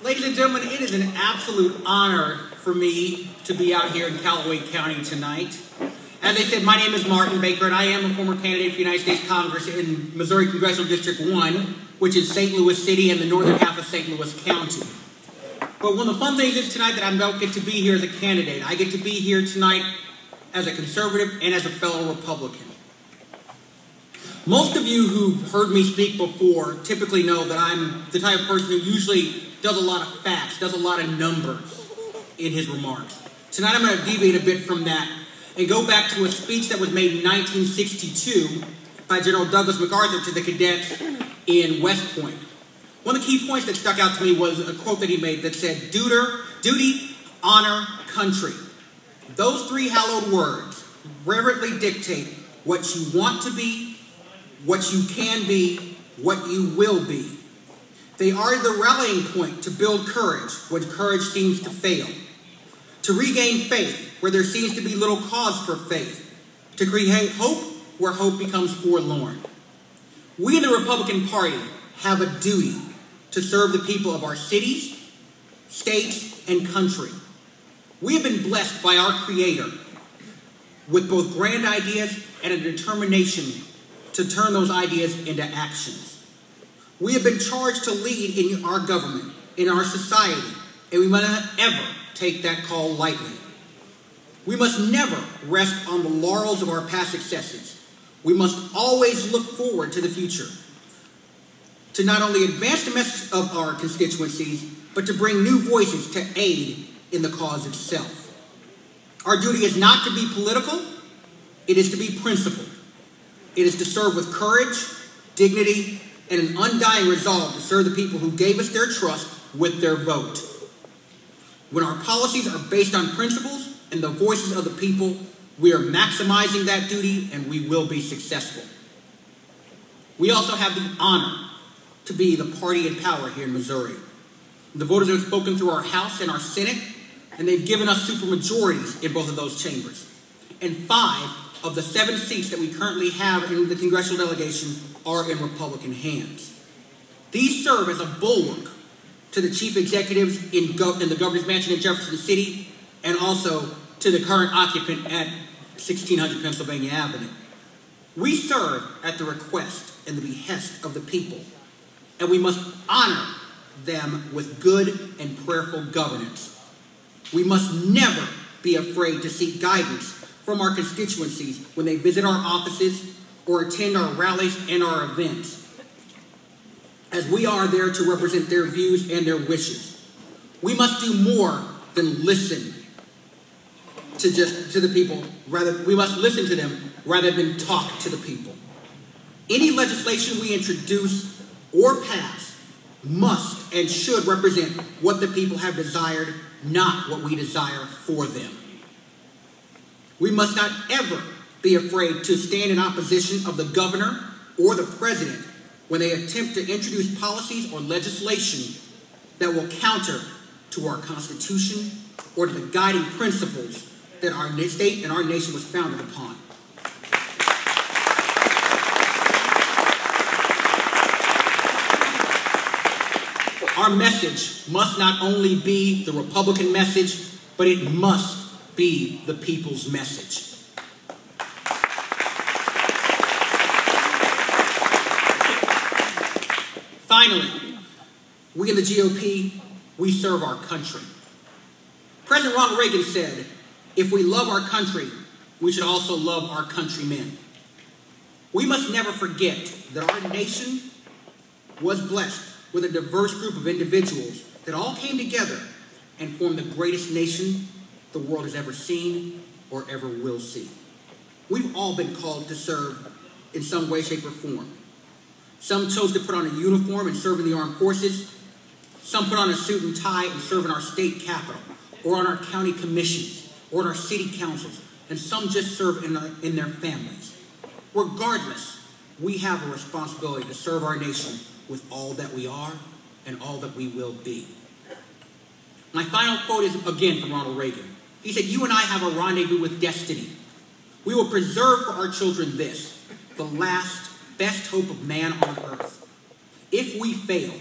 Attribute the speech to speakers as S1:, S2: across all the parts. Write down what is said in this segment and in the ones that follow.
S1: Ladies and gentlemen, it is an absolute honor for me to be out here in Callaway County tonight. As I said, my name is Martin Baker, and I am a former candidate for United States Congress in Missouri Congressional District 1, which is St. Louis City and the northern half of St. Louis County. But one of the fun things is tonight that I don't get to be here as a candidate. I get to be here tonight as a conservative and as a fellow Republican. Most of you who've heard me speak before typically know that I'm the type of person who usually does a lot of facts, does a lot of numbers in his remarks. Tonight I'm going to deviate a bit from that and go back to a speech that was made in 1962 by General Douglas MacArthur to the cadets in West Point. One of the key points that stuck out to me was a quote that he made that said, duty, honor, country. Those three hallowed words reverently dictate what you want to be, what you can be, what you will be. They are the rallying point to build courage when courage seems to fail, to regain faith where there seems to be little cause for faith, to create hope where hope becomes forlorn. We in the Republican Party have a duty to serve the people of our cities, states, and country. We have been blessed by our Creator with both grand ideas and a determination to turn those ideas into actions. We have been charged to lead in our government, in our society, and we must not ever take that call lightly. We must never rest on the laurels of our past successes. We must always look forward to the future, to not only advance the message of our constituencies, but to bring new voices to aid in the cause itself. Our duty is not to be political, it is to be principled. It is to serve with courage, dignity, and an undying resolve to serve the people who gave us their trust with their vote. When our policies are based on principles and the voices of the people, we are maximizing that duty and we will be successful. We also have the honor to be the party in power here in Missouri. The voters have spoken through our House and our Senate, and they've given us supermajorities in both of those chambers. And 5 of the 7 seats that we currently have in the congressional delegation are in Republican hands. These serve as a bulwark to the chief executives in the governor's mansion in Jefferson City and also to the current occupant at 1600 Pennsylvania Avenue. We serve at the request and the behest of the people, and we must honor them with good and prayerful governance. We must never be afraid to seek guidance from our constituencies when they visit our offices or attend our rallies and our events, as we are there to represent their views and their wishes. We must do more than listen to the people. We must listen to them rather than talk to the people. Any legislation we introduce or pass must and should represent what the people have desired, not what we desire for them. We must not ever be afraid to stand in opposition of the governor or the president when they attempt to introduce policies or legislation that will counter to our Constitution or to the guiding principles that our state and our nation was founded upon. Our message must not only be the Republican message, but it must be the people's message. Finally, we in the GOP, we serve our country. President Ronald Reagan said, if we love our country, we should also love our countrymen. We must never forget that our nation was blessed with a diverse group of individuals that all came together and formed the greatest nation the world has ever seen or ever will see. We've all been called to serve in some way, shape, or form. Some chose to put on a uniform and serve in the armed forces. Some put on a suit and tie and serve in our state capitol, or on our county commissions, or in our city councils, and some just serve in their families. Regardless, we have a responsibility to serve our nation with all that we are and all that we will be. My final quote is again from Ronald Reagan. He said, you and I have a rendezvous with destiny. We will preserve for our children this, the last best hope of man on earth. If we fail,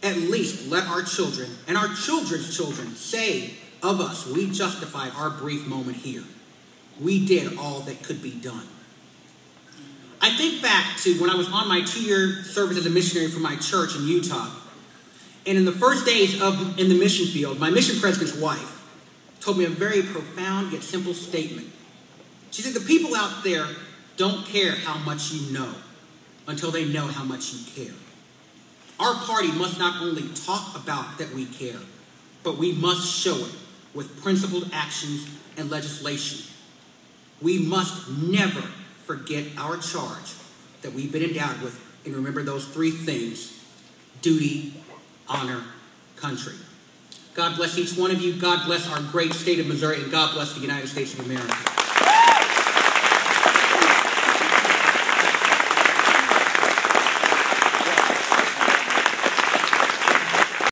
S1: at least let our children and our children's children say of us, we justified our brief moment here. We did all that could be done. I think back to when I was on my 2-year service as a missionary for my church in Utah. And in the first days in the mission field, my mission president's wife told me a very profound yet simple statement. She said, the people out there don't care how much you know until they know how much you care. Our party must not only talk about that we care, but we must show it with principled actions and legislation. We must never forget our charge that we've been endowed with, and remember those 3 things: duty, honor, country. God bless each one of you. God bless our great state of Missouri, and God bless the United States of America.